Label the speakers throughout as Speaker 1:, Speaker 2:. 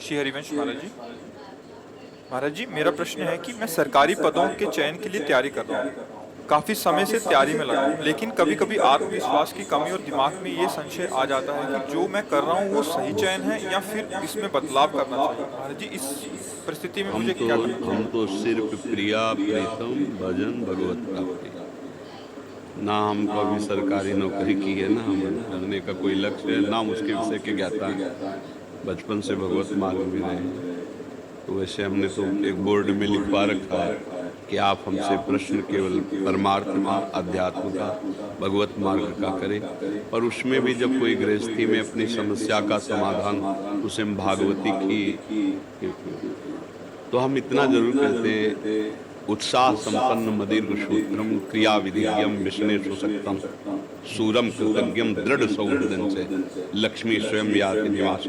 Speaker 1: श्री हरिवंश महाराज जी, मेरा प्रश्न है कि मैं सरकारी पदों के चयन के लिए तैयारी कर रहा हूँ। काफी समय से तैयारी में लगा हूँ, लेकिन कभी कभी आत्मविश्वास की कमी और दिमाग में ये संशय आ जाता है कि जो मैं कर रहा हूँ वो सही चयन है या फिर इसमें बदलाव करना चाहिए। महाराज जी, इस परिस्थिति में मुझे क्या करना चाहिए?
Speaker 2: हम तो सिर्फ प्रिया प्रीतम भजन भगवत प्राप्ति, ना हम कभी सरकारी नौकरी की है, ना हम करने का कोई लक्ष्य है, ना उसके विषय के ज्ञाता है। बचपन से भगवत मार्ग में रहे हैं, तो वैसे हमने तो एक बोर्ड में लिखवा रखा है कि आप हमसे प्रश्न केवल परमार्थ का, अध्यात्म का, भगवत मार्ग का करें। और उसमें भी जब कोई गृहस्थी में अपनी समस्या का समाधान उसे हम भागवती की, तो हम इतना जरूर कहते हैं, उत्साह संपन्न मदीर्घ सूत्रम क्रिया विधिज्ञम विष्णे सुशक्तम सूरम कृतज्ञम दृढ़ सौहृदन से लक्ष्मी स्वयं याति निवास।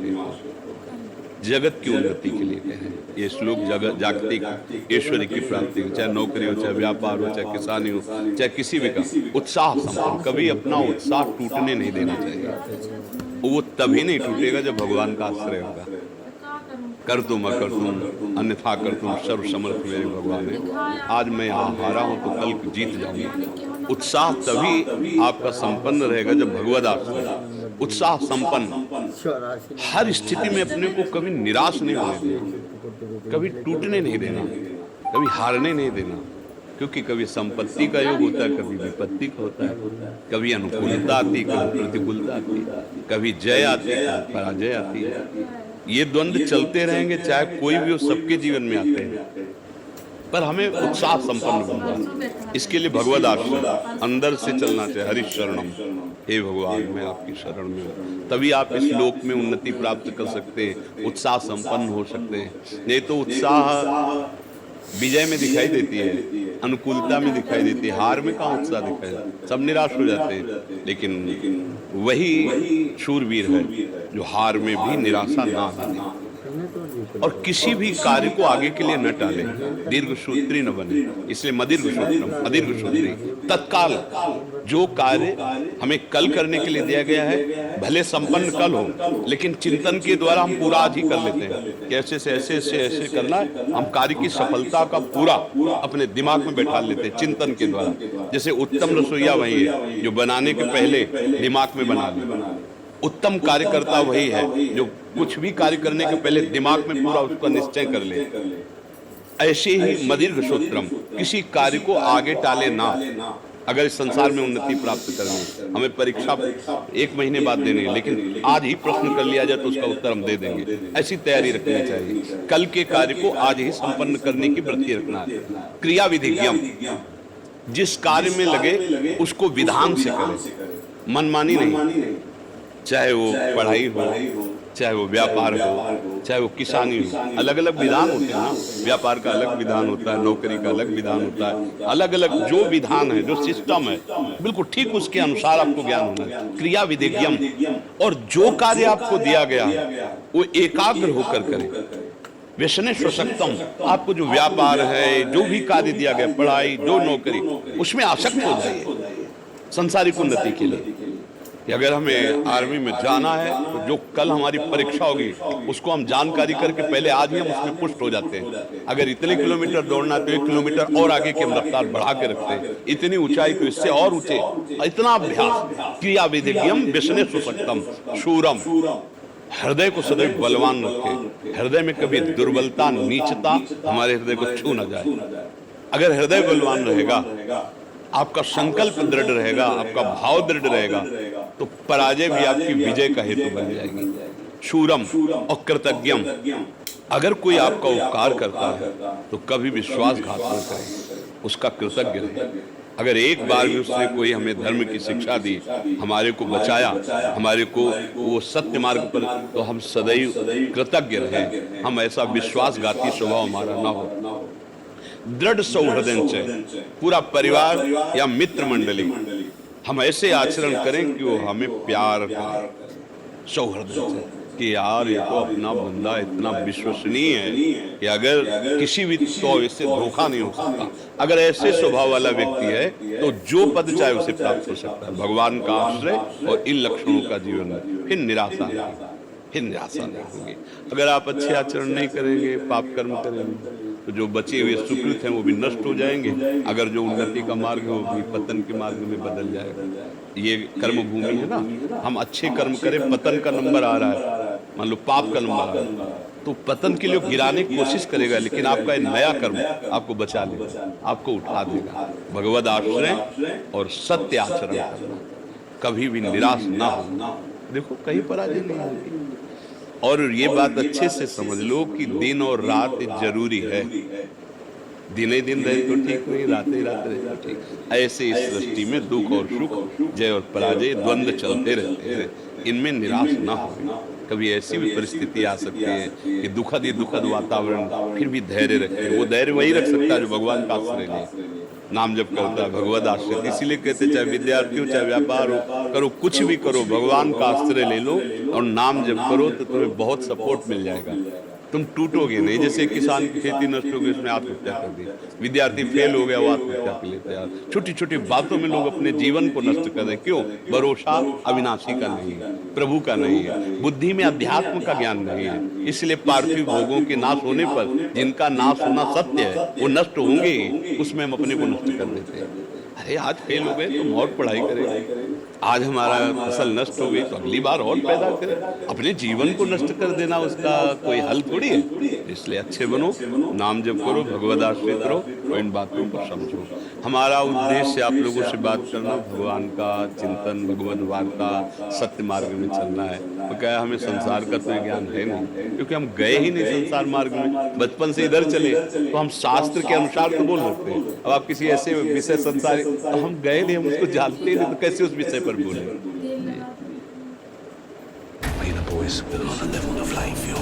Speaker 2: जगत की उन्नति के लिए कहें ये श्लोक, जगत जागतिक ईश्वरी की प्राप्ति, चाहे नौकरी हो, चाहे व्यापार हो, चाहे किसानी हो, चाहे किसी भी का उत्साह संपन्न, कभी अपना उत्साह टूटने नहीं देना चाहिए। वो तभी नहीं टूटेगा जब भगवान का आश्रय होगा। कर तुम अकर तुम अन्यथा कर तुम सर्व समर्थ मेरे भगवान है। आज मैं यहाँ हारा हूँ तो कल जीत जाऊंगा। उत्साह तभी आपका संपन्न रहेगा जब भगवद आश्रय, उत्साह संपन्न, हर स्थिति में अपने को कभी निराश नहीं होने देना, कभी टूटने नहीं देना, कभी हारने नहीं देना। क्योंकि कभी संपत्ति का योग होता है, कभी विपत्ति का होता है, कभी अनुकूलता आती है, कभी प्रतिकूलता आती है, कभी जय आती है, कभी पराजय आती है। ये द्वंद्व चलते रहेंगे, चाहे कोई भी हो, सबके जीवन में आते हैं। पर हमें उत्साह संपन्न बनना, इसके लिए भगवद आश्रय अंदर से चलना चाहिए। हरि शरणम, हे भगवान मैं आपकी शरण में हूँ, तभी आप इस लोक में उन्नति प्राप्त कर सकते हैं, उत्साह संपन्न हो सकते हैं। नहीं तो उत्साह विजय में दिखाई देती है, अनुकूलता में दिखाई देती है, हार में कहाँ उत्साह दिखाई देता है, सब निराश हो जाते हैं। लेकिन वही शूरवीर है जो हार में भी निराशा ना आने और किसी भी कार्य को आगे के लिए न टाले, दीर्घ सूत्री न बने। इसलिए मदीर्घ सूत्रम, अदीर्घ सूत्री, तत्काल जो कार्य हमें कल करने के लिए दिया गया है, भले संपन्न कल हो, लेकिन चिंतन के द्वारा हम पूरा आज ही कर लेते हैं कि ऐसे से ऐसे करना है। हम कार्य की सफलता का पूरा अपने दिमाग में बैठा लेते हैं चिंतन के द्वारा। जैसे उत्तम रसोईया वही है जो बनाने के पहले दिमाग में बना ले, उत्तम कार्यकर्ता वही है जो कुछ भी कार्य करने के पहले दिमाग में पूरा उसका निश्चय कर ले। ऐसे ही मदीर्घ सूत्रम, किसी कार्य को आगे टाले ना। अगर इस संसार में उन्नति प्राप्त करनी, हमें परीक्षा 1 महीने बाद देनी है, लेकिन आज ही प्रश्न कर लिया जाए तो उसका उत्तर हम दे देंगे। ऐसी तैयारी रखनी चाहिए। कल के कार्य को आज ही संपन्न करने की वृत्ति रखना है। क्रिया विधिज्ञम, जिस कार्य में लगे उसको विधान से करें, मनमानी नहीं। चाहे वो पढ़ाई हो, चाहे वो व्यापार हो, चाहे वो किसानी हो, अलग अलग विधान होते हैं ना। व्यापार का अलग विधान होता है, नौकरी का अलग विधान होता है। अलग अलग जो विधान है, जो सिस्टम है, बिल्कुल ठीक उसके अनुसार आपको ज्ञान होना है। क्रिया विधिज्ञम, और जो कार्य आपको दिया गया है वो एकाग्र होकर करें। व्यसने स्वशक्तम, आपको जो व्यापार है, जो भी कार्य दिया गया, पढ़ाई, जो नौकरी, उसमें आसक्त हो जाइए संसारिक उन्नति के लिए। कि अगर हमें आर्मी में जाना है तो जो कल हमारी परीक्षा होगी उसको हम जानकारी करके पहले आज ही हम उसमें पुष्ट हो जाते हैं। अगर इतने किलोमीटर दौड़ना है तो 1 किलोमीटर और आगे की हम रफ्तार बढ़ा के रखते हैं, इतनी ऊंचाई तो इससे और ऊंचे, इतना अभ्यास। क्रिया विधिज्ञम व्यसने सुशक्तम शूरम, हृदय को सदैव बलवान रखे। हृदय में कभी दुर्बलता, नीचता हमारे हृदय को छू न जाए। अगर हृदय बलवान रहेगा, आपका संकल्प दृढ़ रहेगा, आपका भाव दृढ़ रहेगा, तो पराजय भी आपकी विजय का हेतु बन जाएगी। शूरम और कृतज्ञम, अगर कोई आपका उपकार करता है तो कभी विश्वासघात न करें, उसका कृतज्ञ रहे। अगर एक बार भी उसने कोई हमें धर्म की शिक्षा दी, हमारे को बचाया, हमारे को वो सत्य मार्ग पर, तो हम सदैव कृतज्ञ रहें। हम ऐसा विश्वासघाती स्वभाव हमारा न हो। दृढ़ सौहृदन से, पूरा परिवार या मित्र मंडली, हम ऐसे आचरण करें कि वो हमें प्यार करें सौहृदन से, कि यार ये तो अपना बंदा इतना विश्वसनीय है कि अगर किसी भी तो इससे धोखा नहीं हो सकता। अगर ऐसे स्वभाव वाला व्यक्ति है तो जो पद चाहे उसे प्राप्त हो सकता है। भगवान का आश्रय और इन लक्षणों का जीवन में फिर निराशा नहीं। फिर निराशा नहीं होगी। अगर आप अच्छे आचरण नहीं करेंगे, पाप कर्म करेंगे, तो जो बचे हुए सुकृत हैं वो भी नष्ट हो जाएंगे। अगर जो उन्नति का मार्ग है वो भी पतन के मार्ग में बदल जाएगा। ये कर्म भूमि है ना, हम अच्छे कर्म करें, पतन का नंबर आ रहा है, मान लो पाप का नंबर आ रहा है, तो पतन के लिए गिराने की कोशिश करेगा, लेकिन आपका नया कर्म आपको बचा लेगा, आपको उठा देगा। भगवद आश्रय और सत्य आचरण करना, कभी भी निराश ना हो। देखो कहीं पराजय नहीं होगी। और ये बात अच्छे से समझ लो कि दिन और रात जरूरी है। दिन ही दिन रहे तो ठीक नहीं, रात ही रात रहे तो ठीक। ऐसे इस सृष्टि में दुख और सुख, जय और पराजय, द्वंद्व चलते रहते हैं। इनमें निराश ना हो। कभी ऐसी भी परिस्थिति आ सकती है कि दुखद वातावरण, फिर भी धैर्य रखें। वो धैर्य वही रख सकता है जो भगवान का आश्रय ले, नाम जप करता है, भगवद आश्रय। इसीलिए कहते चाहे विद्यार्थी हो, चाहे व्यापार हो, करो कुछ भी करो, भगवान का आश्रय ले लो और नाम जप करो, तो तुम्हें बहुत सपोर्ट मिल जाएगा। तुम टूटोगे नहीं। जैसे किसान की खेती नष्ट हो गई, उसने आत्महत्या कर दी, विद्यार्थी फेल हो गया, वो आत्महत्या के लिए तैयार। छोटी छोटी बातों में लोग अपने जीवन को नष्ट कर रहे। क्यों? भरोसा अविनाशी का नहीं है, प्रभु का नहीं है, बुद्धि में अध्यात्म का ज्ञान नहीं है। इसलिए पार्थिव भोगों के नाश होने पर, जिनका नाश होना सत्य है, वो नष्ट होंगे ही, उसमें हम अपने को नष्ट कर देते हैं। अरे आज फेल हो गए तो और पढ़ाई करेंगे, आज हमारा फसल नष्ट हो गई तो अगली बार और पैदा करें। अपने जीवन को नष्ट कर देना उसका कोई हल थोड़ी है। इसलिए अच्छे बनो, नाम जप करो, भगवद आश्रित रहो और इन बातों को समझो। हमारा उद्देश्य आप लोगों से बात करना, भगवान का चिंतन, भगवद वार्ता, सत्य मार्ग में चलना है। तो क्या हमें संसार का तो ज्ञान है नहीं, क्योंकि हम गए ही नहीं संसार मार्ग में। बचपन से इधर चले तो हम शास्त्र के अनुसार तो बोल सकते हैं। अब आप किसी ऐसे विषय संसार, तो हम गए नहीं, हम उसको जानते नहीं, तो कैसे उस विषय पर बोले।
Speaker 3: Being a voice on a level of life,